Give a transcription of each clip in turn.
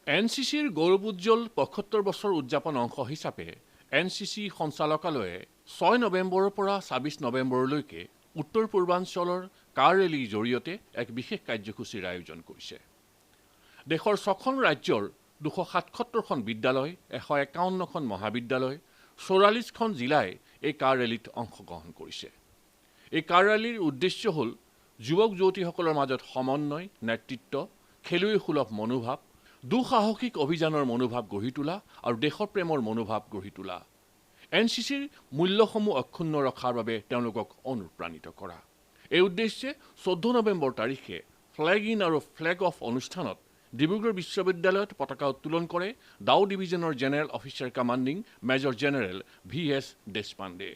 এনচিচিৰ গৌৰৱোজ্জ্বল ৭৫ বছৰ উদযাপন অংশ হিচাপে এনচিচি সঞ্চালকালয়ে ৬ নৱেম্বৰৰ পৰা ২৬ নৱেম্বৰলৈকে উত্তৰ পূৰ্বাঞ্চলৰ কাৰ ৰেলীৰ জৰিয়তে এক বিশেষ কাৰ্যসূচীৰ আয়োজন কৰিছে। দেশৰ ৬খন ৰাজ্যৰ ২৭৭খন বিদ্যালয়, ১৫১খন মহাবিদ্যালয়, ৪৪খন জিলাই এই কাৰ ৰেলীত অংশগ্ৰহণ কৰিছে। এই কাৰ ৰেলীৰ উদ্দেশ্য হ'ল যুৱক যুৱতীসকলৰ মাজত সমন্বয়, নেতৃত্ব, খেলুৱৈসুলভ মনোভাৱ, দুঃসাহসিক অভিযানৰ মনোভাৱ গঢ়ি তোলা আৰু দেশপ্ৰেমৰ মনোভাৱ গঢ়ি তোলা। এনচিচিৰ মূল্যসমূহ অক্ষুণ্ণ ৰখাৰ বাবে তেওঁলোকক অনুপ্ৰাণিত কৰা। এই উদ্দেশ্যে ১৪ নৱেম্বৰ তাৰিখে ফ্লেগ ইন আৰু ফ্লেগ অফ অনুষ্ঠানত ডিব্ৰুগড় বিশ্ববিদ্যালয়ত পতাকা উত্তোলন কৰে ডাউ ডিভিজনৰ general officer commanding major general VS Deshpande.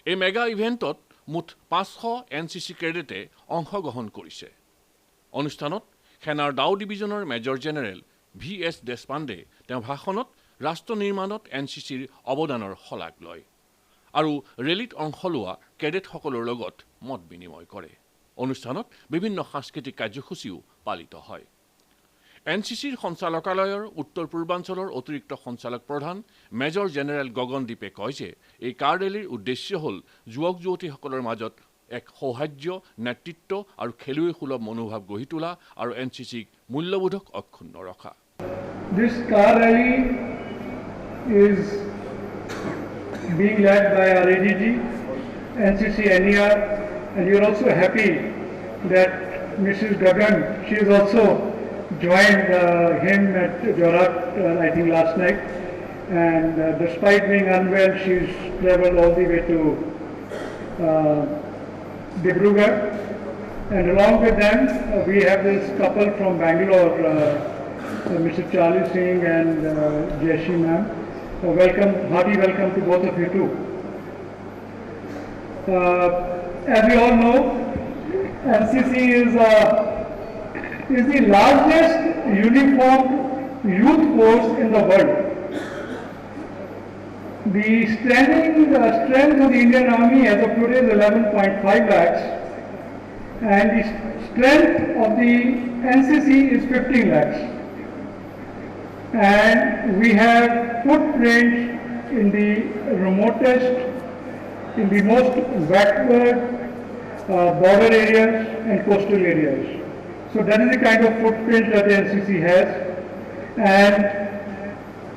এই মেগা ইভেণ্টত মুঠ ৫০০ এনচিচি কেডেটে অংশগ্ৰহণ কৰিছে। অনুষ্ঠানত সেনাৰ ডাউ ডিভিজনৰ মেজৰ জেনেৰেল VS দেশপাণ্ডে তেওঁ ভাষণত ৰাষ্ট্ৰ নিৰ্মাণত এনচিচিৰ অৱদানৰ শলাগ লয় আৰু ৰেলীত অংশ লোৱা কেডেটসকলৰ লগত মত বিনিময় কৰে। অনুষ্ঠানত বিভিন্ন সাংস্কৃতিক কাৰ্যসূচীও পালিত হয়। এনচিচিৰ সঞ্চালকালয়ৰ উত্তৰ পূৰ্বাঞ্চলৰ অতিৰিক্ত সঞ্চালক প্ৰধান মেজৰ জেনেৰেল গগনদীপে কয় যে এই কাৰ ৰেলীৰ উদ্দেশ্য হ'ল যুৱক যুৱতীসকলৰ মাজত এক সৌহাৰ্দ্য, নেতৃত্ব আৰু খেলুৱৈসুলভ মনোভাৱ গঢ়ি তোলা আৰু এনচিচিক মূল্যবোধক অক্ষুণ্ণ ৰখা। This car rally is being led by our ADG, NCC NER, and you're also happy that Mrs. Gagan, she has also joined him at Jorat, I think last night, and despite being unwell, she's traveled all the way to Dibrugarh, and along with them we have this couple from Bangalore, Mr. Charlie Singh and Jayeshi ma'am. Welcome, hearty welcome to both of you too. As we all know, NCC is the largest uniformed youth force in the world. The strength of the Indian Army as of today is 11.5 lakhs, and the strength of the NCC is 15 lakhs. And we have footprints in the remotest, in the most backward border areas and coastal areas. So that is the kind of footprint that the NCC has. And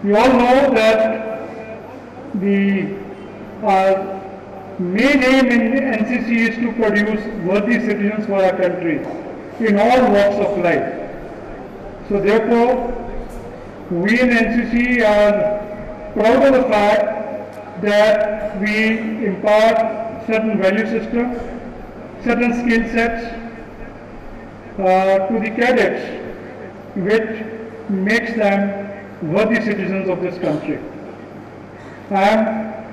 we all know that our main aim in NCC is to produce worthy citizens for our country in all walks of life. So therefore, we in NCC are proud of the fact that we impart certain value systems, certain skill sets to the cadets, which makes them worthy citizens of this country. I am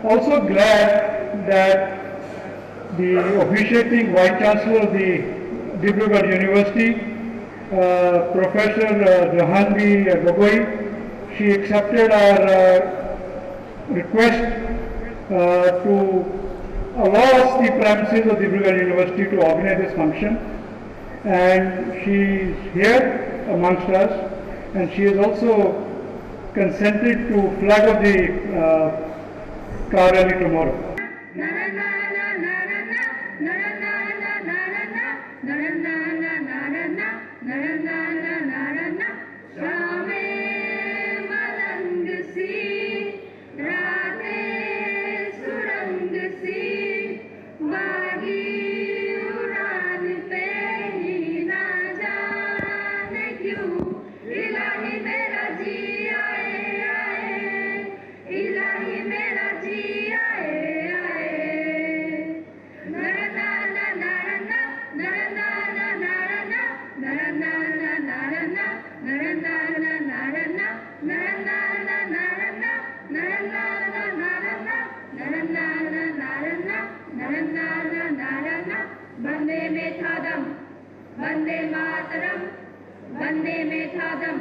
also glad that the officiating Vice Chancellor of the Dibrugarh University, Professor Jahanvi Gogoi, she accepted our request to allow us the premises of Dibrugarh University to organize this function, and she is here amongst us, and she has also consented to flag up the car rally tomorrow. Vande Mataram, वंदे मेधादम,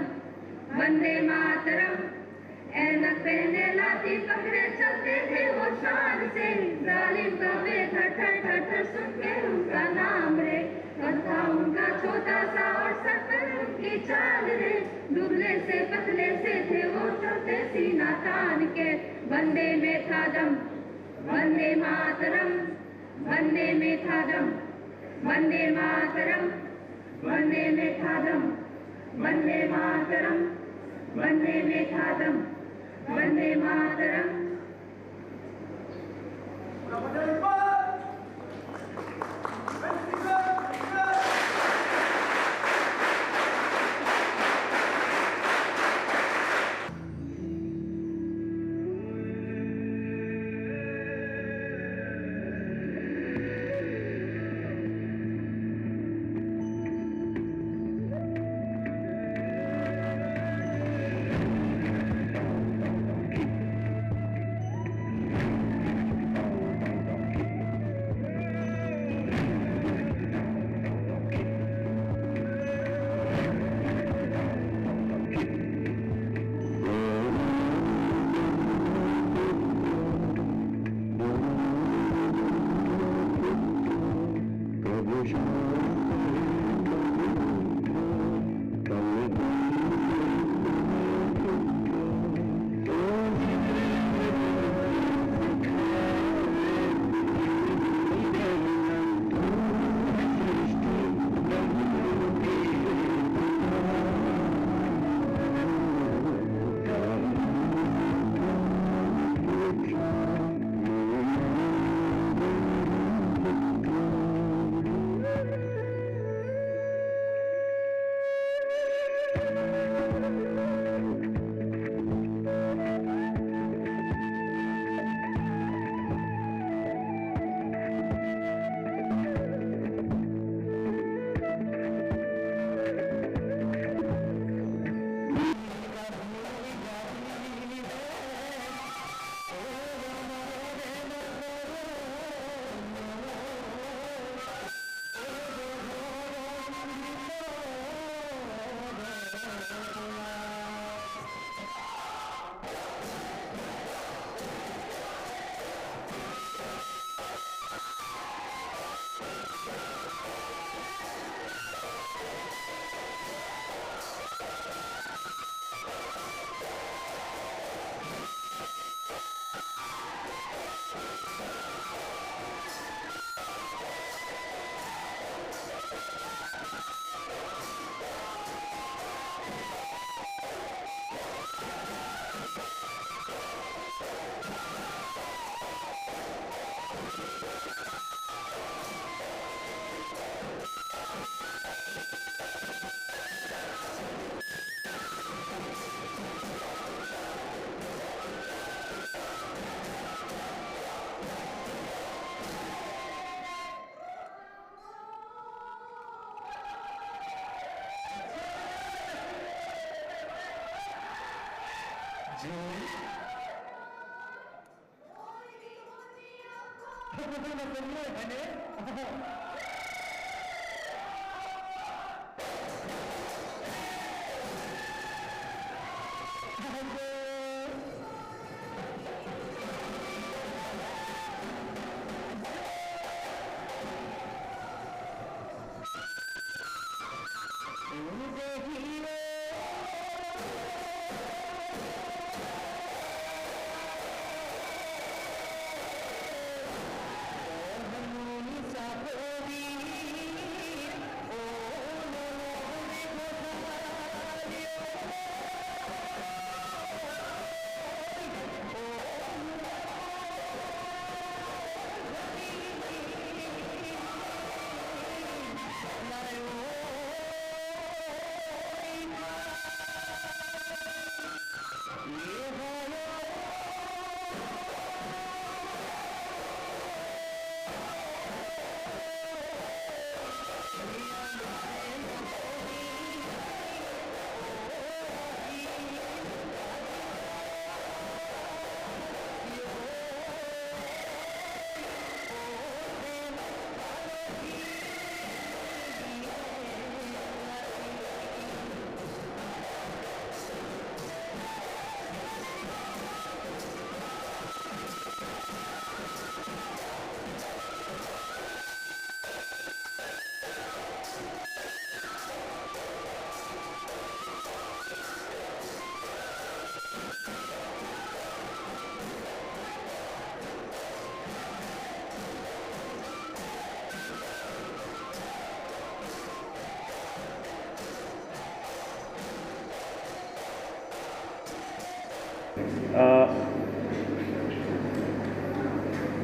वंदे मातरम। ऐनक पहने लाठी पकड़े चलते थे वो शान से, जालिम कौवे थर थर थर थर सुन के उनका नाम रे। कद था उनका छोटा सा और सर पर उनकी चाल रे, दुबले से पतले से थे वो चलते सीना तान के। वंदे में था दम, वंदे मातरम, वंदे में था दम, वंदे मातरम, वंदे में था दम, वंदे मातरम, वंदे में था दम, Vande Mataram.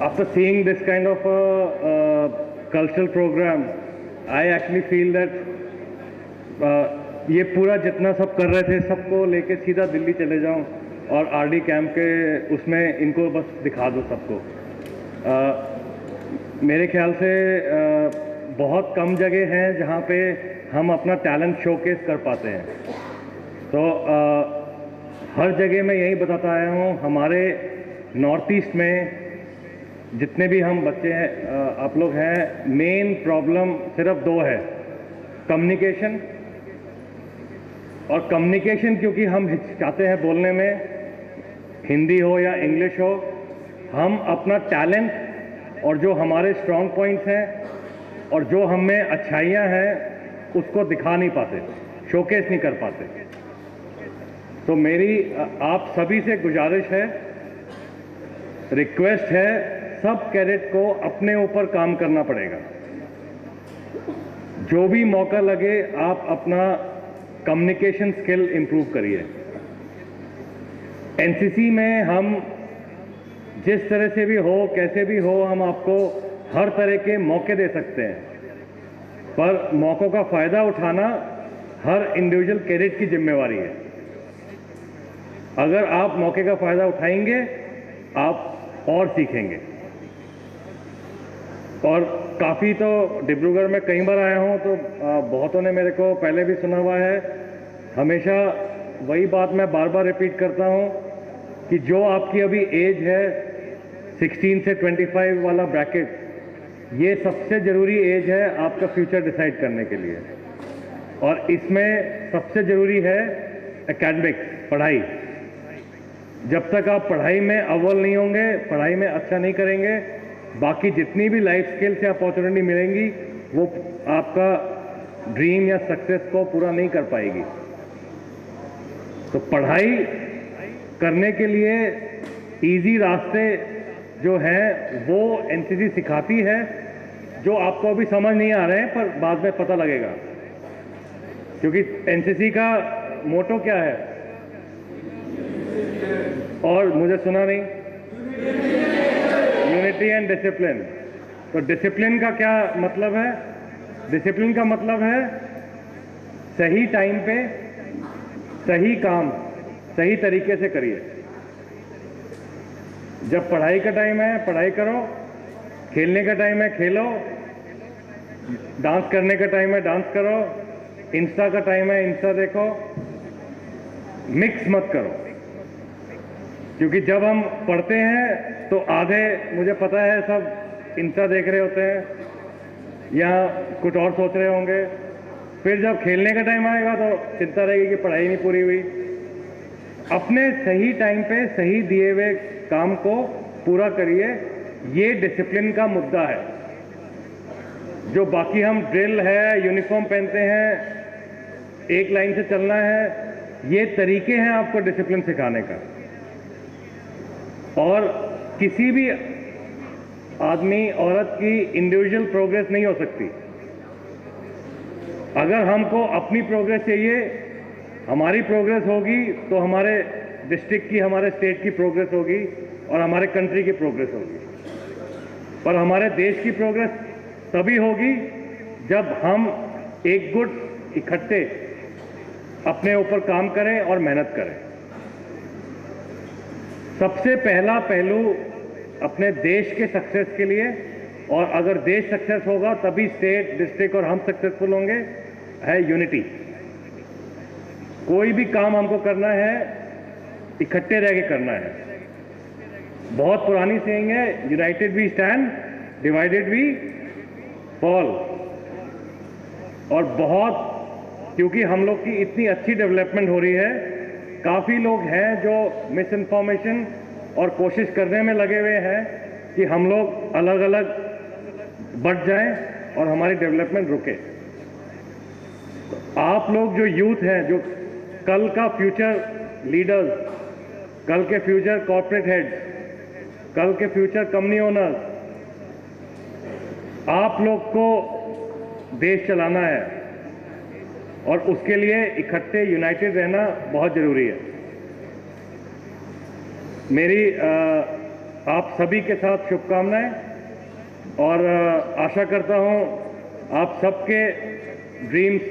after seeing this kind of a cultural program, I actually feel that ये पूरा जितना सब कर रहे थे सबको लेके सीधा दिल्ली चले जाऊं और आरडी कैंप के उसमें इनको बस दिखा दो सबको। मेरे ख्याल से बहुत कम जगह हैं जहां पे हम अपना टैलेंट शोकेस कर पाते हैं। तो हर जगह मैं यही बताता आया हूं, हमारे नॉर्थ ईस्ट में जितने भी हम बच्चे हैं आप लोग हैं, मेन प्रॉब्लम सिर्फ दो है, कम्युनिकेशन। और कम्युनिकेशन क्योंकि हम हिचकाते हैं बोलने में, हिंदी हो या इंग्लिश हो, हम अपना टैलेंट और जो हमारे स्ट्रॉन्ग पॉइंट्स हैं और जो हम में अच्छाइयाँ हैं उसको दिखा नहीं पाते, शोकेस नहीं कर पाते। तो मेरी आप सभी से गुजारिश है, रिक्वेस्ट है, सब कैडेट को अपने ऊपर काम करना पड़ेगा। जो भी मौका लगे आप अपना कम्युनिकेशन स्किल इंप्रूव करिए। एनसीसी में हम जिस तरह से भी हो, कैसे भी हो, हम आपको हर तरह के मौके दे सकते हैं, पर मौक़ों का फ़ायदा उठाना हर इंडिविजुअल कैडेट की जिम्मेवारी है। अगर आप मौके का फ़ायदा उठाएंगे आप और सीखेंगे। और काफ़ी तो डिब्रूगढ़ में कई बार आया हूँ तो बहुतों ने मेरे को पहले भी सुना हुआ है, हमेशा वही बात मैं बार बार रिपीट करता हूँ कि जो आपकी अभी एज है 16 से 25 वाला ब्रैकेट, ये सबसे ज़रूरी एज है आपका फ्यूचर डिसाइड करने के लिए। और इसमें सबसे ज़रूरी है एकेडमिक्स, पढ़ाई। जब तक आप पढ़ाई में अव्वल नहीं होंगे, पढ़ाई में अच्छा नहीं करेंगे, बाकी जितनी भी लाइफ स्किल्स या अपॉर्चुनिटी मिलेंगी वो आपका ड्रीम या सक्सेस को पूरा नहीं कर पाएगी। तो पढ़ाई करने के लिए इजी रास्ते जो हैं वो एनसीसी सिखाती है, जो आपको अभी समझ नहीं आ रहे हैं पर बाद में पता लगेगा। क्योंकि एनसीसी का मोटो क्या है? और मुझे सुना नहीं, यूनिटी एंड डिसिप्लिन। तो डिसिप्लिन का क्या मतलब है? डिसिप्लिन का मतलब है सही टाइम पे सही काम सही तरीके से करिए। जब पढ़ाई का टाइम है पढ़ाई करो, खेलने का टाइम है खेलो, डांस करने का टाइम है डांस करो, इंस्टा का टाइम है इंस्टा देखो, मिक्स मत करो। क्योंकि जब हम पढ़ते हैं तो आधे, मुझे पता है, सब इंस्टा देख रहे होते हैं या कुछ और सोच रहे होंगे, फिर जब खेलने का टाइम आएगा तो चिंता रहेगी कि पढ़ाई नहीं पूरी हुई। अपने सही टाइम पे सही दिए हुए काम को पूरा करिए, ये डिसिप्लिन का मुद्दा है। जो बाकी हम ड्रिल है, यूनिफॉर्म पहनते हैं, एक लाइन से चलना है, ये तरीके हैं आपको डिसिप्लिन सिखाने का। और किसी भी आदमी औरत की इंडिविजुअल प्रोग्रेस नहीं हो सकती। अगर हमको अपनी प्रोग्रेस चाहिए, हमारी प्रोग्रेस होगी तो हमारे डिस्ट्रिक्ट की, हमारे स्टेट की प्रोग्रेस होगी और हमारे कंट्री की प्रोग्रेस होगी। पर हमारे देश की प्रोग्रेस तभी होगी जब हम एक गुट इकट्ठे अपने ऊपर काम करें और मेहनत करें। सबसे पहला पहलू अपने देश के सक्सेस के लिए, और अगर देश सक्सेस होगा तभी स्टेट, डिस्ट्रिक्ट और हम सक्सेसफुल होंगे, है यूनिटी। कोई भी काम हमको करना है इकट्ठे रह के करना है। बहुत पुरानी सेइंग है, united we stand, divided we fall. और बहुत, क्योंकि हम लोग की इतनी अच्छी डेवलपमेंट हो रही है, काफ़ी लोग हैं जो मिस इन्फॉर्मेशन और कोशिश करने में लगे हुए हैं कि हम लोग अलग अलग बढ़ जाएं और हमारी डेवलपमेंट रुके। तो आप लोग जो यूथ हैं, जो कल का फ्यूचर लीडर्स, कल के फ्यूचर कॉर्पोरेट हेड्स, कल के फ्यूचर कंपनी ओनर्स, आप लोग को देश चलाना है और उसके लिए इकट्ठे यूनाइटेड रहना बहुत ज़रूरी है। मेरी आप सभी के साथ शुभकामनाएं और आशा करता हूं आप सबके ड्रीम्स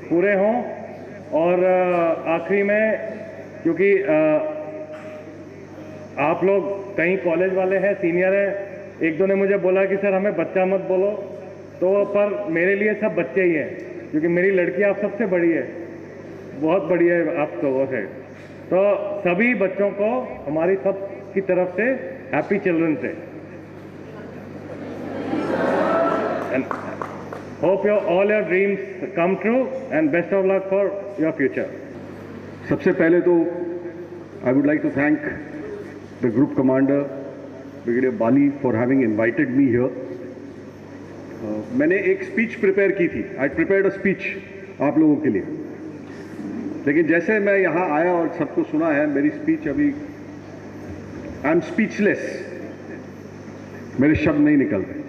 पूरे हों। और आखिरी में, क्योंकि आप लोग कई कॉलेज वाले हैं, सीनियर हैं, एक दो ने मुझे बोला कि सर हमें बच्चा मत बोलो, तो पर मेरे लिए सब बच्चे ही हैं, क्योंकि मेरी लड़की आप सबसे बड़ी है, बहुत बड़ी है आप लोगों से। तो सभी बच्चों को हमारी सब की तरफ से happy children's day and hope all your dreams come true and best of luck for your future. सबसे पहले तो I would like to thank the group commander brigadier Bali for having invited me here. मैंने एक speech prepare की थी, आई prepared a speech आप लोगों के लिए, लेकिन जैसे मैं यहाँ आया और सबको सुना है, मेरी स्पीच अभी आई एम स्पीचलेस, मेरे शब्द नहीं निकल रहे।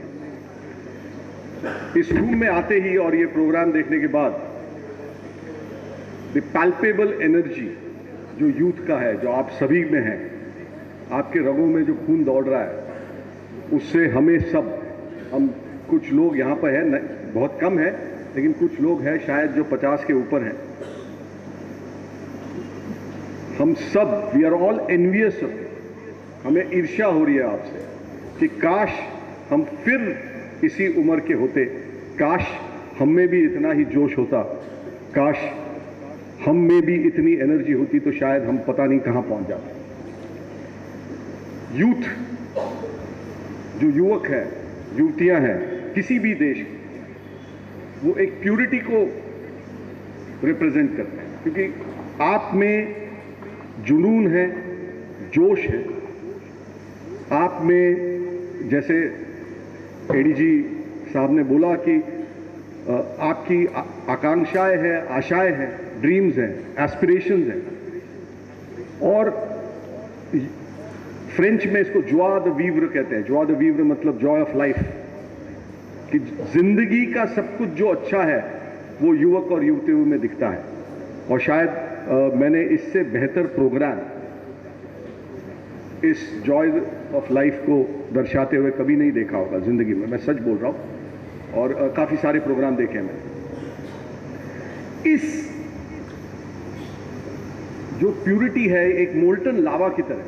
इस रूम में आते ही और ये प्रोग्राम देखने के बाद द पैल्पेबल एनर्जी जो यूथ का है, जो आप सभी में है, आपके रगों में जो खून दौड़ रहा है, उससे हमें सब, हम कुछ लोग यहाँ पर है, बहुत कम है, लेकिन कुछ लोग हैं शायद जो 50 के ऊपर हैं, हम सब वी आर ऑल एनवियस, हमें ईर्ष्या हो रही है आपसे कि काश हम फिर इसी उम्र के होते, काश हम में भी इतना ही जोश होता, काश हम में भी इतनी एनर्जी होती, तो शायद हम पता नहीं कहां पहुंच जाते। यूथ, जो युवक हैं, युवतियां हैं किसी भी देश की, वो एक प्यूरिटी को रिप्रेजेंट करते हैं, क्योंकि आप में जुनून है, जोश है, आप में, जैसे एडीजी साहब ने बोला कि आपकी आकांक्षाएं हैं, आशाएं हैं, ड्रीम्स हैं, एस्पिरेशंस हैं। और फ्रेंच में इसको जॉय द वीव्र कहते हैं। जॉय द वीव्र मतलब जॉय ऑफ लाइफ, कि जिंदगी का सब कुछ जो अच्छा है वो युवक और युवतियों में दिखता है। और शायद मैंने इससे बेहतर प्रोग्राम इस जॉय ऑफ लाइफ को दर्शाते हुए कभी नहीं देखा होगा जिंदगी में, मैं सच बोल रहा हूं। और काफी सारे प्रोग्राम देखे हैं मैंने। इस जो प्यूरिटी है, एक मोल्टन लावा की तरह,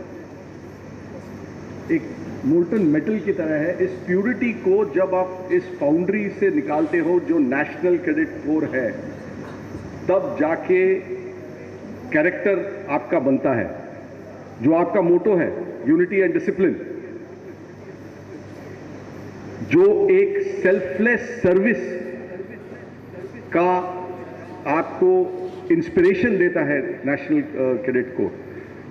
एक मोल्टन मेटल की तरह है। इस प्यूरिटी को जब आप इस फाउंड्री से निकालते हो जो नेशनल क्रेडिट कोर है, तब जाके कैरेक्टर आपका बनता है। जो आपका मोटो है, यूनिटी एंड डिसिप्लिन, जो एक सेल्फलेस सर्विस का आपको इंस्पिरेशन देता है नेशनल कैडेट कोर,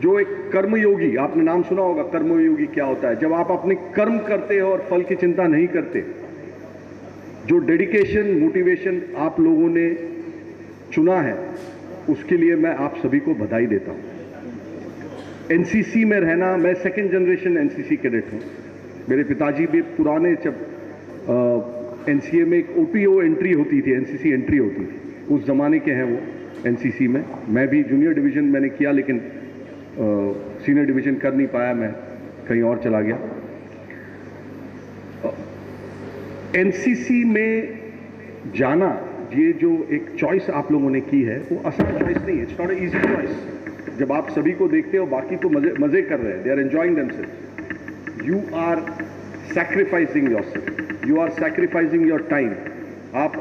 जो एक कर्मयोगी, आपने नाम सुना होगा कर्मयोगी क्या होता है, जब आप अपने कर्म करते हो और फल की चिंता नहीं करते। जो डेडिकेशन, मोटिवेशन आप लोगों ने चुना है, उसके लिए मैं आप सभी को बधाई देता हूं। एनसीसी में रहना, मैं सेकेंड जनरेशन एनसीसी कैडेट हूं। मेरे पिताजी भी पुराने, जब एनसीए में एक ओपीओ एंट्री होती थी, एनसीसी एंट्री होती थी, उस जमाने के हैं वो एनसीसी में। मैं भी जूनियर डिवीजन मैंने किया, लेकिन सीनियर डिवीजन कर नहीं पाया, मैं कहीं और चला गया। एनसीसी में जाना, ये जो एक चॉइस आप लोगों ने की है, वो आसान चॉइस नहीं है, it's not a easy choice. जब आप सभी को देखते हो, बाकी तो मजे कर रहे हैं, they are enjoying themselves, you are sacrificing yourself, you are sacrificing your time. आप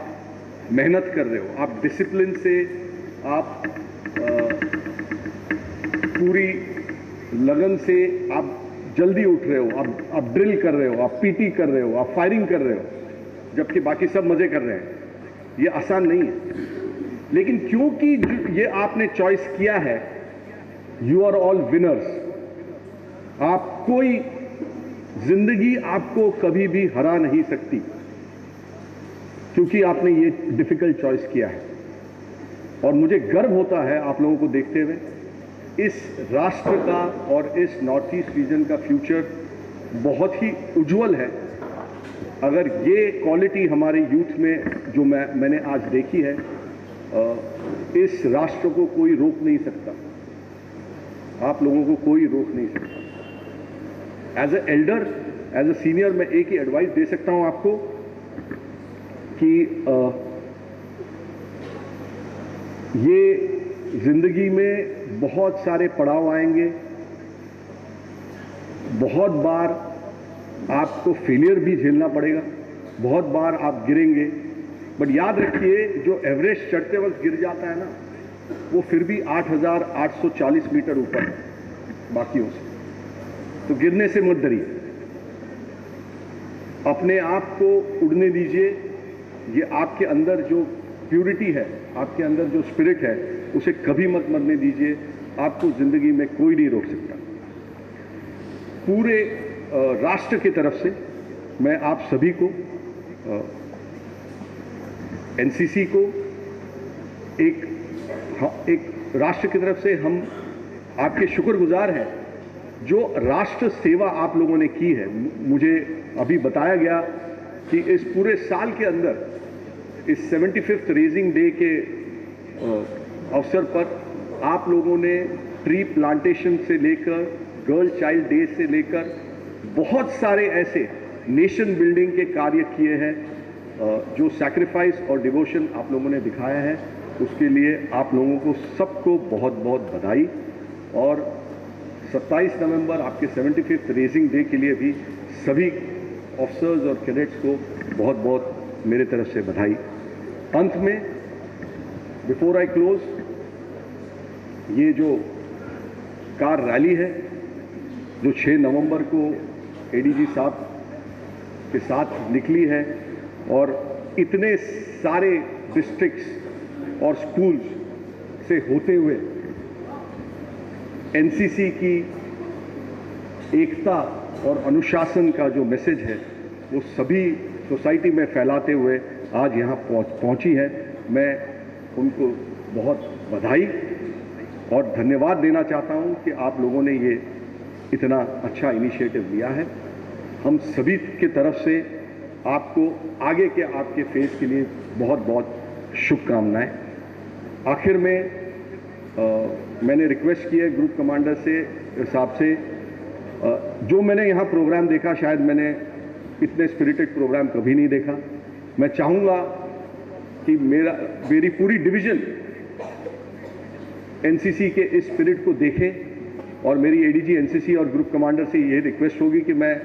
मेहनत कर रहे हो, आप डिसिप्लिन से, आप पूरी लगन से, आप जल्दी उठ रहे हो, आप ड्रिल कर रहे हो, आप पीटी कर रहे हो, आप फायरिंग कर रहे हो, जबकि बाकी सब मजे कर रहे हैं। ये आसान नहीं है, लेकिन क्योंकि ये आपने चॉइस किया है, यू आर ऑल विनर्स। आप कोई, जिंदगी आपको कभी भी हरा नहीं सकती, क्योंकि आपने ये डिफिकल्ट चॉइस किया है। और मुझे गर्व होता है आप लोगों को देखते हुए, इस राष्ट्र का और इस नॉर्थ ईस्ट रीजन का फ्यूचर बहुत ही उज्जवल है। अगर ये क्वालिटी हमारे यूथ में जो मैंने आज देखी है, इस राष्ट्र को कोई रोक नहीं सकता, आप लोगों को कोई रोक नहीं सकता। As a elder, as a senior, मैं एक ही एडवाइस दे सकता हूं आपको कि ये जिंदगी में बहुत सारे पड़ाव आएंगे, बहुत बार आपको फेलियर भी झेलना पड़ेगा, बहुत बार आप गिरेंगे, बट याद रखिए जो एवरेस्ट चढ़ते वक्त गिर जाता है ना, वो फिर भी 8,840 मीटर ऊपर है बाकियों से। तो गिरने से मत डरिए, अपने आप को उड़ने दीजिए। ये आपके अंदर जो प्यूरिटी है, आपके अंदर जो स्पिरिट है, उसे कभी मत मरने दीजिए। आपको जिंदगी में कोई नहीं रोक सकता। पूरे राष्ट्र की तरफ से मैं आप सभी को, एनसीसी को, एक राष्ट्र की तरफ से हम आपके शुक्रगुजार हैं जो राष्ट्र सेवा आप लोगों ने की है। मुझे अभी बताया गया कि इस पूरे साल के अंदर, इस 75th रेजिंग डे के अवसर पर आप लोगों ने ट्री प्लांटेशन से लेकर गर्ल चाइल्ड डे से लेकर बहुत सारे ऐसे नेशन बिल्डिंग के कार्य किए हैं। जो सैक्रिफाइस और डिवोशन आप लोगों ने दिखाया है, उसके लिए आप लोगों को सबको बहुत बहुत बधाई। और 27 नवंबर आपके 75th रेजिंग डे के लिए भी सभी ऑफिसर्स और कैडेट्स को बहुत बहुत मेरे तरफ से बधाई। अंत में, बिफोर आई क्लोज, ये जो कार रैली है जो 6 नवंबर को एडीजी साहब के साथ निकली है और इतने सारे डिस्ट्रिक्ट्स और स्कूल्स से होते हुए एनसीसी की एकता और अनुशासन का जो मैसेज है वो सभी सोसाइटी में फैलाते हुए आज यहाँ पहुँची है। मैं उनको बहुत बधाई और धन्यवाद देना चाहता हूँ कि आप लोगों ने ये इतना अच्छा इनिशिएटिव लिया है। हम सभी की तरफ से आपको आगे के आपके फेज के लिए बहुत बहुत शुभकामनाएं। आखिर में मैंने रिक्वेस्ट किया ग्रुप कमांडर से साहब से, जो मैंने यहाँ प्रोग्राम देखा, शायद मैंने इतने स्पिरिटेड प्रोग्राम कभी नहीं देखा। मैं चाहूँगा कि मेरी पूरी डिवीज़न एनसीसी के इस स्पिरिट को देखे और मेरी एडीजी एनसीसी और ग्रुप कमांडर से ये रिक्वेस्ट होगी कि मैं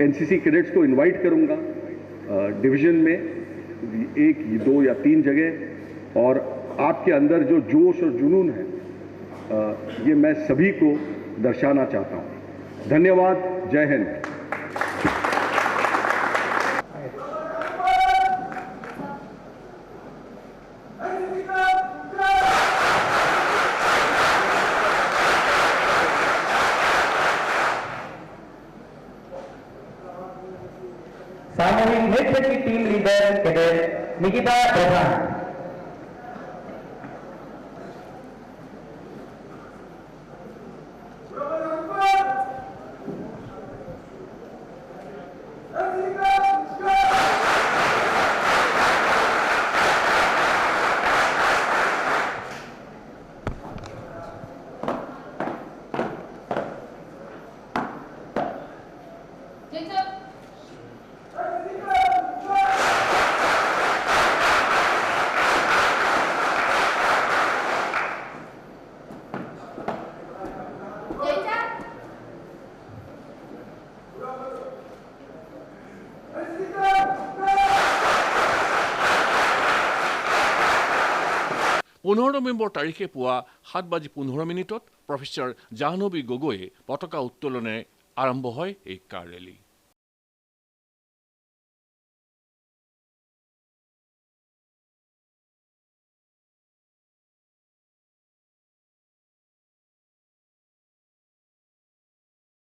एनसीसी कैडेट्स को इनवाइट करूंगा डिवीज़न में 1, 2 या 3 जगह, और आपके अंदर जो जोश और जुनून है ये मैं सभी को दर्शाना चाहता हूं। धन्यवाद। जय हिंद। सामूहिक नृत्य की टीम लीडर कैडेट निकिता प्रधान। নৱেম্বৰ তাৰিখে পুৱা 7:15 প্ৰফেচৰ জাহ্নবী গগৈয়ে পতাকা উত্তোলনে আৰম্ভ হয় এই কাৰ ৰেলী।